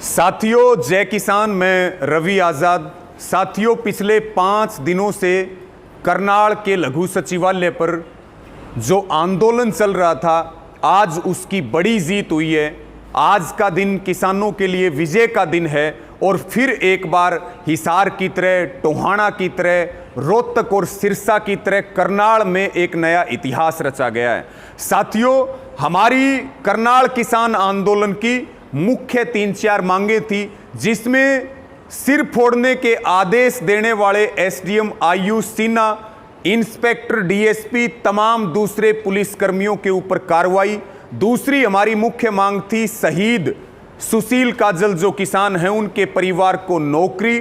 साथियों, जय किसान। मैं रवि आज़ाद। साथियों, पिछले 5 दिनों से करनाल के लघु सचिवालय पर जो आंदोलन चल रहा था, आज उसकी बड़ी जीत हुई है। आज का दिन किसानों के लिए विजय का दिन है और फिर एक बार हिसार की तरह, टोहाना की तरह, रोहतक और सिरसा की तरह करनाल में एक नया इतिहास रचा गया है। साथियों, हमारी करनाल किसान आंदोलन की मुख्य 3-4 मांगे थी, जिसमें सिर फोड़ने के आदेश देने वाले SDM Ayush Sinha, inspector DSP, तमाम दूसरे पुलिसकर्मियों के ऊपर कार्रवाई। दूसरी हमारी मुख्य मांग थी शहीद सुशील काजल जो किसान हैं उनके परिवार को नौकरी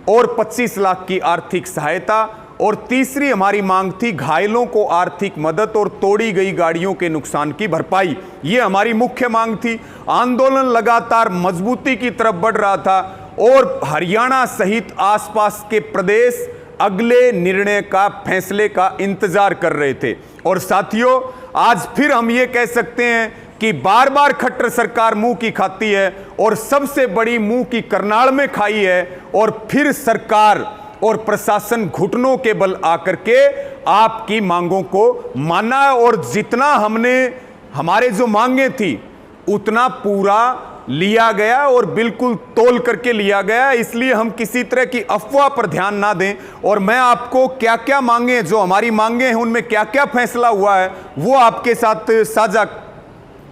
और 25 लाख की आर्थिक सहायता। और तीसरी हमारी मांग थी घायलों को आर्थिक मदद और तोड़ी गई गाड़ियों के नुकसान की भरपाई। ये हमारी मुख्य मांग थी। आंदोलन लगातार मजबूती की तरफ बढ़ रहा था और हरियाणा सहित आसपास के प्रदेश अगले निर्णय का, फैसले का इंतजार कर रहे थे। और साथियों, आज फिर हम ये कह सकते हैं कि बार बार खट्टर सरकार मुंह की खाती है और सबसे बड़ी मुंह की करनाल में खाई है, और फिर सरकार और प्रशासन घुटनों के बल आकर के आपकी मांगों को माना है। और जितना हमने, हमारे जो मांगे थी उतना पूरा लिया गया और बिल्कुल तोल करके लिया गया। इसलिए हम किसी तरह की अफवाह पर ध्यान ना दें। और मैं आपको क्या क्या मांगे, जो हमारी मांगे हैं उनमें क्या क्या फैसला हुआ है, वो आपके साथ साझा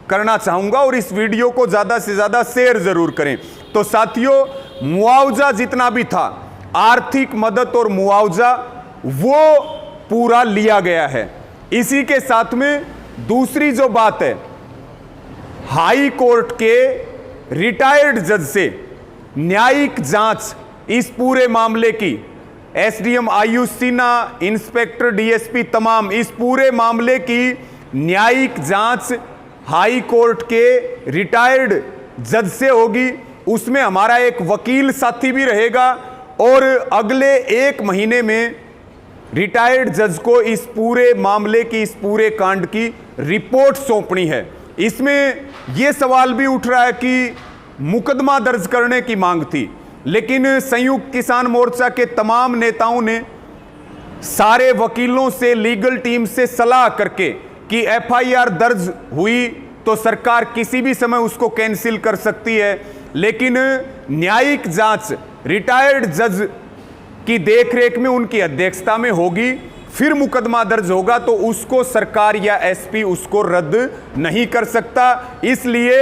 करना चाहूंगा। और इस वीडियो को ज्यादा से ज्यादा शेयर जरूर करें। तो साथियों, मुआवजा जितना भी था, आर्थिक मदद और मुआवजा, वो पूरा लिया गया है। इसी के साथ में दूसरी जो बात है, हाई कोर्ट के रिटायर्ड जज से न्यायिक जांच इस पूरे मामले की, SDM Ayush Sinha, inspector DSP, तमाम इस पूरे मामले की न्यायिक जांच हाई कोर्ट के रिटायर्ड जज से होगी। उसमें हमारा एक वकील साथी भी रहेगा और अगले 1 महीने में रिटायर्ड जज को इस पूरे मामले की, इस पूरे कांड की रिपोर्ट सौंपनी है। इसमें यह सवाल भी उठ रहा है कि मुकदमा दर्ज करने की मांग थी, लेकिन संयुक्त किसान मोर्चा के तमाम नेताओं ने सारे वकीलों से, लीगल टीम से सलाह करके कि एफआईआर दर्ज हुई तो सरकार किसी भी समय उसको कैंसिल कर सकती है, लेकिन न्यायिक जांच रिटायर्ड जज की देखरेख में, उनकी अध्यक्षता में होगी। फिर मुकदमा दर्ज होगा तो उसको सरकार या एसपी उसको रद्द नहीं कर सकता। इसलिए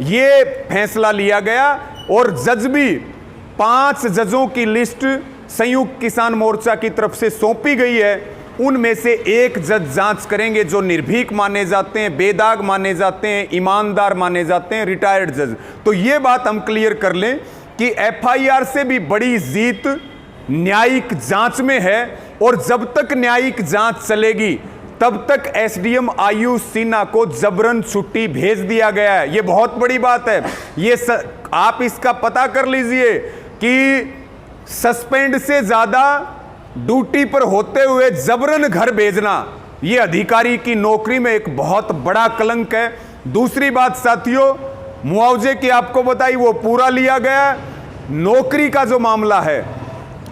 ये फैसला लिया गया और जज भी 5 जजों की लिस्ट संयुक्त किसान मोर्चा की तरफ से सौंपी गई है। उनमें से एक जज जांच करेंगे जो निर्भीक माने जाते हैं, बेदाग माने जाते हैं, ईमानदार माने जाते हैं, रिटायर्ड जज। तो ये बात हम क्लियर कर लें कि एफआईआर से भी बड़ी जीत न्यायिक जांच में है। और जब तक न्यायिक जांच चलेगी तब तक एसडीएम आयुष सिन्हा को जबरन छुट्टी भेज दिया गया है। ये बहुत बड़ी बात है। ये आप इसका पता कर लीजिए कि सस्पेंड से ज्यादा ड्यूटी पर होते हुए जबरन घर भेजना, ये अधिकारी की नौकरी में एक बहुत बड़ा कलंक है। दूसरी बात साथियों, मुआवजे की आपको बताई, वो पूरा लिया गया। नौकरी का जो मामला है,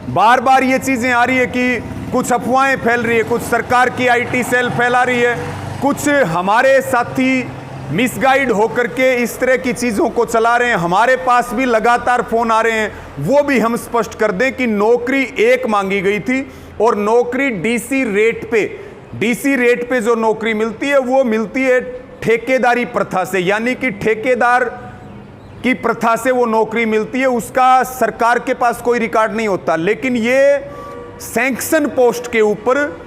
बार बार ये चीजें आ रही है कि कुछ अफवाहें फैल रही है, कुछ सरकार की आईटी सेल फैला रही है, कुछ हमारे साथी मिसगाइड होकर के इस तरह की चीजों को चला रहे हैं। हमारे पास भी लगातार फोन आ रहे हैं। वो भी हम स्पष्ट कर दें कि नौकरी एक मांगी गई थी और नौकरी डीसी रेट पे जो नौकरी मिलती है वो मिलती है ठेकेदारी प्रथा से, यानी कि ठेकेदार की प्रथा से वो नौकरी मिलती है। उसका सरकार के पास कोई रिकॉर्ड नहीं होता। लेकिन ये सैंक्शन पोस्ट के ऊपर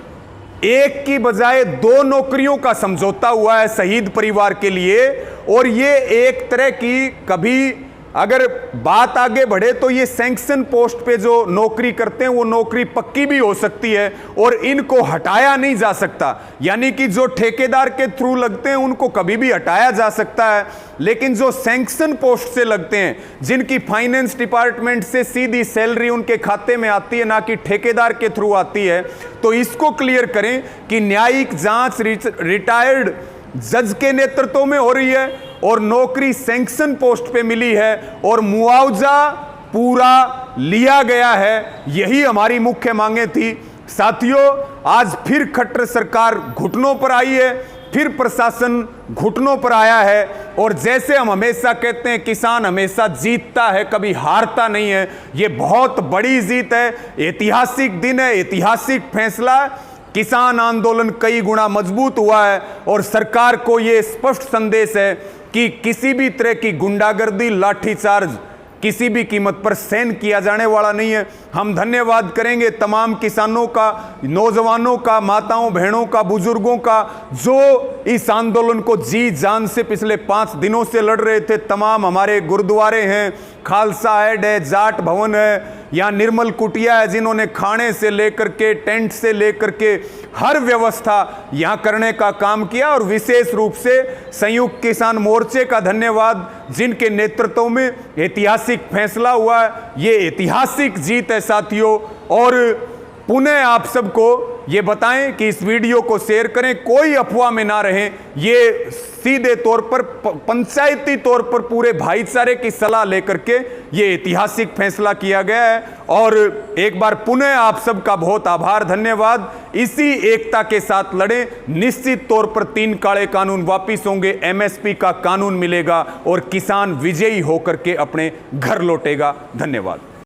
एक की बजाय 2 नौकरियों का समझौता हुआ है शहीद परिवार के लिए। और ये एक तरह की, कभी अगर बात आगे बढ़े तो ये सैंक्शन पोस्ट पे जो नौकरी करते हैं वो नौकरी पक्की भी हो सकती है और इनको हटाया नहीं जा सकता। यानी कि जो ठेकेदार के थ्रू लगते हैं उनको कभी भी हटाया जा सकता है, लेकिन जो सैंक्शन पोस्ट से लगते हैं, जिनकी फाइनेंस डिपार्टमेंट से सीधी सैलरी उनके खाते में आती है, ना कि ठेकेदार के थ्रू आती है, तो इसको क्लियर करें कि न्यायिक जांच रिटायर्ड जज के नेतृत्व में हो रही है और नौकरी सैंक्शन पोस्ट पे मिली है और मुआवजा पूरा लिया गया है। यही हमारी मुख्य मांगे थी। साथियों, आज फिर खट्टर सरकार घुटनों पर आई है, फिर प्रशासन घुटनों पर आया है। और जैसे हम हमेशा कहते हैं, किसान हमेशा जीतता है, कभी हारता नहीं है। ये बहुत बड़ी जीत है, ऐतिहासिक दिन है, ऐतिहासिक फैसला। किसान आंदोलन कई गुना मजबूत हुआ है और सरकार को यह स्पष्ट संदेश है कि किसी भी तरह की गुंडागर्दी, लाठीचार्ज किसी भी कीमत पर सहन किया जाने वाला नहीं है। हम धन्यवाद करेंगे तमाम किसानों का, नौजवानों का, माताओं बहनों का, बुजुर्गों का, जो इस आंदोलन को जी जान से पिछले 5 दिनों से लड़ रहे थे। तमाम हमारे गुरुद्वारे हैं, खालसा एड है, जाट भवन है, या निर्मल कुटिया है, जिन्होंने खाने से लेकर के, टेंट से लेकर के हर व्यवस्था यहां करने का काम किया। और विशेष रूप से संयुक्त किसान मोर्चे का धन्यवाद, जिनके नेतृत्व में ऐतिहासिक फैसला हुआ है। ये ऐतिहासिक जीत है साथियों। और पुनः आप सबको ये बताएं कि इस वीडियो को शेयर करें, कोई अफवाह में ना रहें। ये सीधे तौर पर पंचायती तौर पर पूरे भाईचारे की सलाह लेकर के ये ऐतिहासिक फैसला किया गया है। और एक बार पुनः आप सबका बहुत आभार, धन्यवाद। इसी एकता के साथ लड़ें। निश्चित तौर पर 3 काले कानून वापिस होंगे, एमएसपी का कानून मिलेगा और किसान विजयी होकर के अपने घर लौटेगा। धन्यवाद।